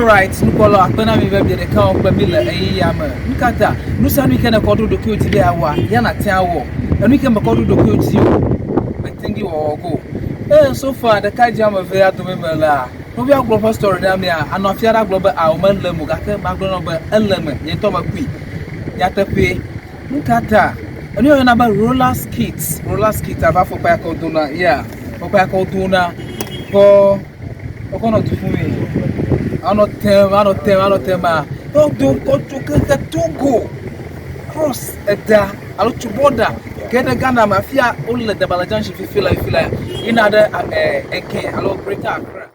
right, Nukola, Akpena mi baby the count Bamila, Yama, Nukata, Nusan we can accord to kill today, Yana Tower, and we can accord to kill you. I think you all go. So far, the Kajam of there to remember la. No, we are global story down there, and not Fiara Global, our man Lemugaka, McDonald, Element, Yetoma Qui, Yatape, Nukata, and you number roller skates, about for Paco Duna, yeah, for Paco Duna, for Okono to me. I don't tell. Oh, don't go to Togo. Cross at the Aluchu border. Get a Ghana mafia, only the Balajan if you feel like in other AK, Alo Greater Accra.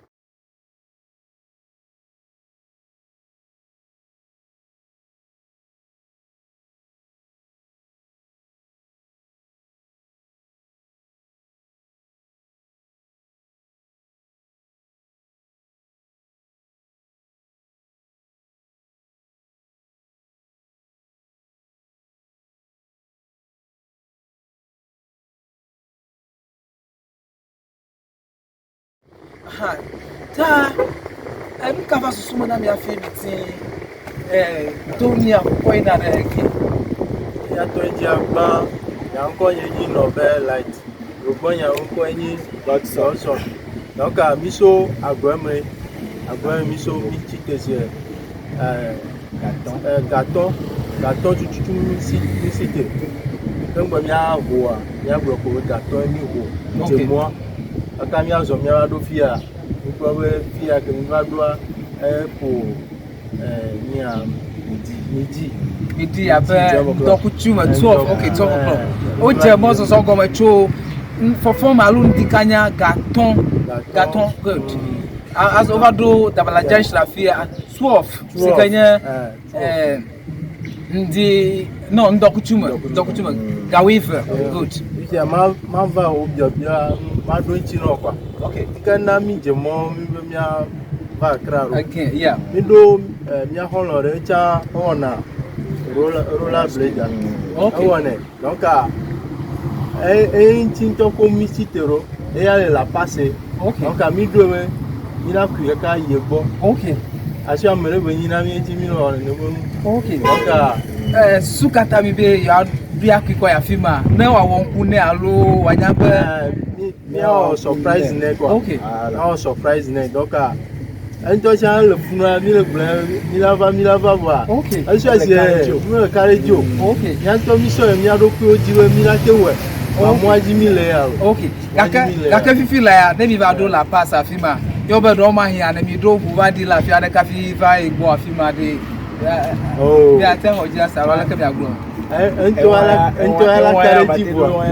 Ta I'm cover so much na me afia bitin Tonia ko ina na eke ya to Ewenyigba ya nko yin Nobel light ogbonya nko yin but so donc miso agweme miso mi chitese gâteau tutu mi cité donc mi a ho a ya gbo ko gâteau mi ho c'est moi aka mi azo mi ado fia nko we fia ke mi ba do pour midi après dokutuma 12 okay 12 o'clock o je mo so go ma cho for form alun dikanya gâteau good as overdo dabala jansh la fia 12 sikanya ndi no dokutuma gawive good ya ma va o bia ma do nchi no kwa okay kana mi je mo mi va kraro okay yeah mi do mi holore cha ona roller blade okay one donc nchi to ko mi sitero e ya la passer okay donc mi do we mi la ku ka yegbo okay aso amere we ni na mi ti mi no ne mo okay donc sukata mi be ya bia kwiko ya fima na wa wonku ne alo wanyagbe mi o surprise ne kwa okay o surprise ne donc ento cha le funa mi le bla mi lava wa okay aso asi mi le karejo okay ya to mi so mi ado ku ojiwe mi la tewe wa mo aji mi le ya okay kaka fifi la ya ne mi ba do la pass afima yo be do ma hia na mi do bu ba di la fi ade ka fi va igbo afima de oh ya te hoja sa wala ke mi agbo ento ala karejo wa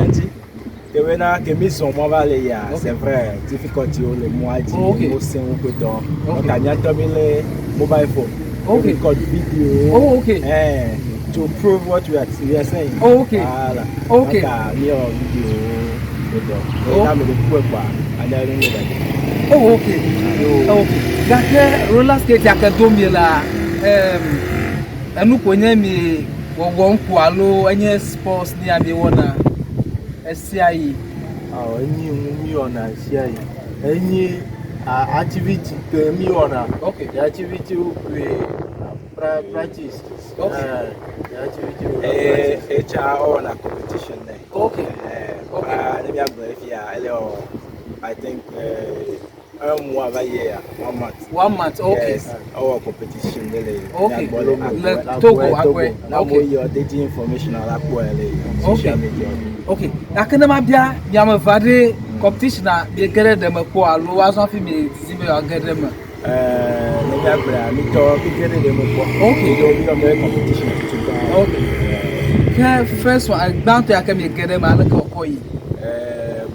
Kewena kemiso mo vale ya c'est vrai difficulty o le mo aji o se un peu donc donc anya to mi le mobile phone okay record video okay to prove what we are saying okay okay mi o video o na me le ku pa anya ri ni da okay gake roller skate academy la anu ko nya mi wo nko alo enye sports ni abi wona SCI any mi ona SCI any activity ke mi ona okay the activity we practice okay the activity HR on a competition okay let me have I think 1 month okay yes our competition okay Togo agwe okay your data information ala ko social media okay akana ma bia ma vade competition na be gere dem ko alo wa so fi me zibe wa gere dem le ga bra mi to bi gere dem ko okay do bi on competition okay ke first one bound to akame gere ma ala ko yi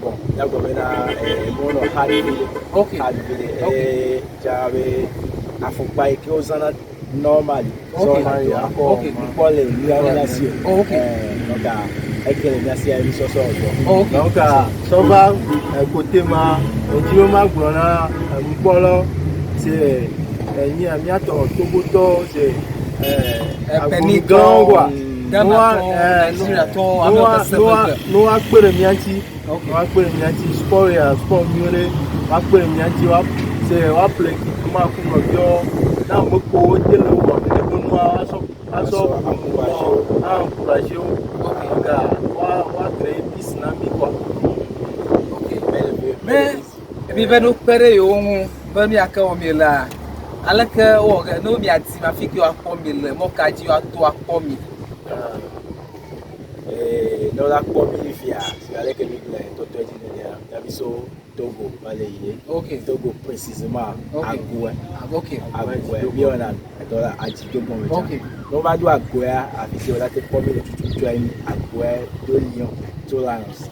bon la go na mono hard okay jawe afukpa ke ozana normally okay okay people le relation okay donc ekele merci à lui so okay donc so va côté ma ojiro ma gbona mpolo c'est ni ami ato togoto c'est penigangwa no akpere mi anti okay akpere mi anti sport miore akpere mi anti wa c'est wa play ma ku mo Now we go to the work. We go aso encouragé o. What great Islamic work. Mais mi vedo pere yo ba mi aka o mi la. Alaka o ga no mi ati ma fi ki o akpo mi le mo ka ji o to akpo mi. Dans la commune via, c'est avec les Toto Edinea, Nabiso, Togo, Malais, Togo précisément, Agoué, Agoué, Bionan, dans la Adjido Bon. On va dire Agoué, avec la commune de Tutuain, Agoué, de Lyon, Tolance.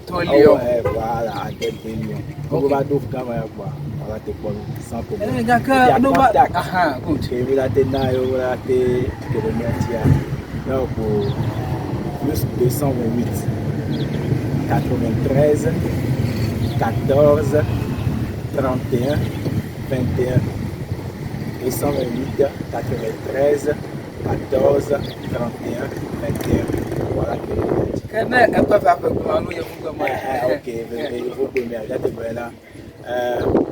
Voilà, à des Lyon. On va dire Gamaya, on va te prendre sans problème. D'accord, nous va. Ah, good. Et vous la tenez, vous la tenez, que le métier. Donc, plus 228 93 14 31 21 228 93 14 31 21 voilà que ok il faut que regardez là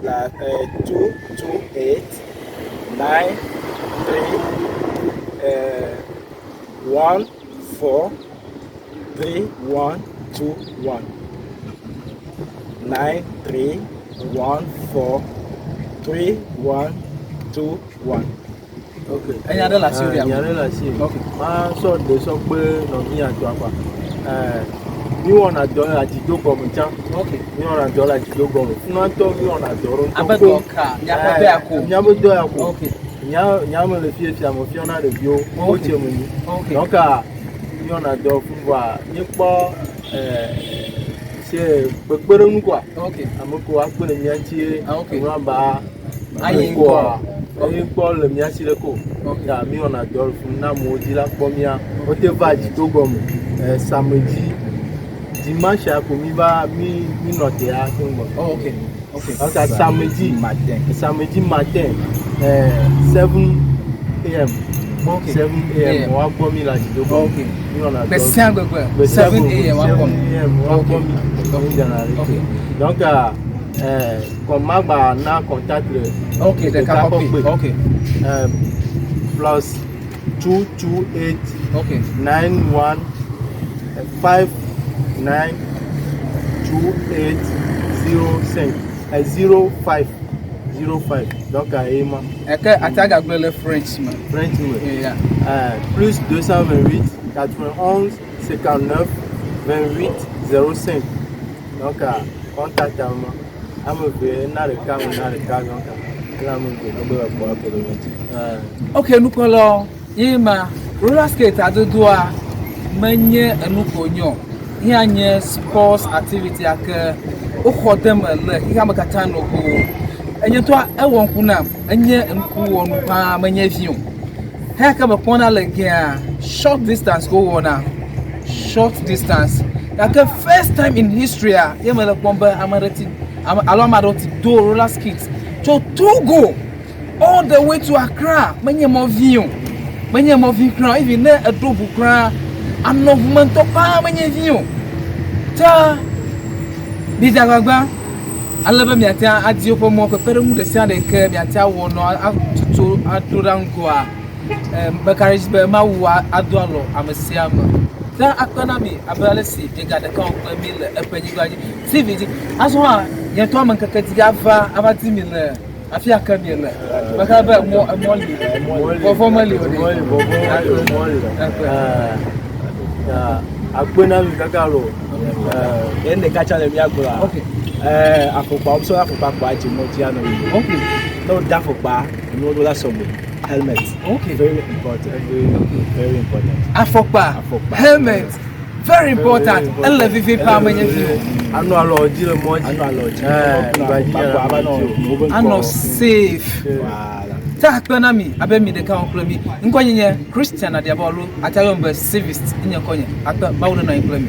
la 228 9 3 1 4 3 1 2 1 9 3 1 4 3 1 2 1. Ok. Il y a de la Syrie. Il y a de la Syrie. Ok. Ma sort de son peu non ni à toi quoi. Ni on adore la Dido comme ça. Ok. Ni on adore la Dido comme. Non toi ni on adore. Abadoka. Il y a pas de ako. Il y a pas de ako. Ok. Il y a me le fier fier mo fier na de bio. Ok. Donc ni on adore pour voir. Ni pas c'est pepperonu quoi. Ok. Amoko akpo le mianti. Ok. On va ayi quoi. Ayi quoi le mianti le ko. Ya mi on adore pour na mo di la pomia. O te va di Togo samedi dimanche à mi va mi noter à Togo. Oh ok. Ok. Donc samedi matin 7 AM. Okay. 7 AM, on va commis la Togo. Ok. Mi on adore. Mais 7 AM on va commis. Ok. Donc comme ma na contact le. Ok, de Capopi. Ok. Plus 228 okay. 91 59 28 05 donc à Emma. Et que attaque le French man. Yeah. Plus 228 91 59 28 05 donc à contact à moi. À me faire na le cas donc là ok, nous collons. Yema, roller skate à deux doigts. Manye enukonyo. Il y a une sports activity à que au côté il y a makatano ko. Enye to e won kuna enye nku won pa manye vion. Ha ka be pona le gia short distance go wona. Short distance. Like the first time in history yema le pomba amarati alomaroti do roller skate to Togo all the way to Accra. Manye mo vion. Manye mo vion even na adobu kra anovement to pa manye vion. Ta bizagagba alaba mi atia adio po mo ko pere mu de sia de ke mi atia wo no atutu adurango a bekaris be ma wa adualo amasia ma ta economy abalesi e ga de kan ko mi le Ewenyigba CVD aso a ye to man kakati ga va abati mi le afia ka mi le baka ba mo formally agbena mi kakaro ende kacha le mi agbola. Okay. Afopa opso afopa kwa jimoti ano. Okay. No dafopa no roller sombe helmet. Okay. Very important. Very important. Afopa helmet. Very important. Elle vivait pas manye vie. Ano aloji le moji. Ano aloji. Ano safe. Voilà. Ta kpena mi abe mi de ka onklemi nkonyenye Christian na diabolo atayombe civist nyenkonye akpa bawo na onklemi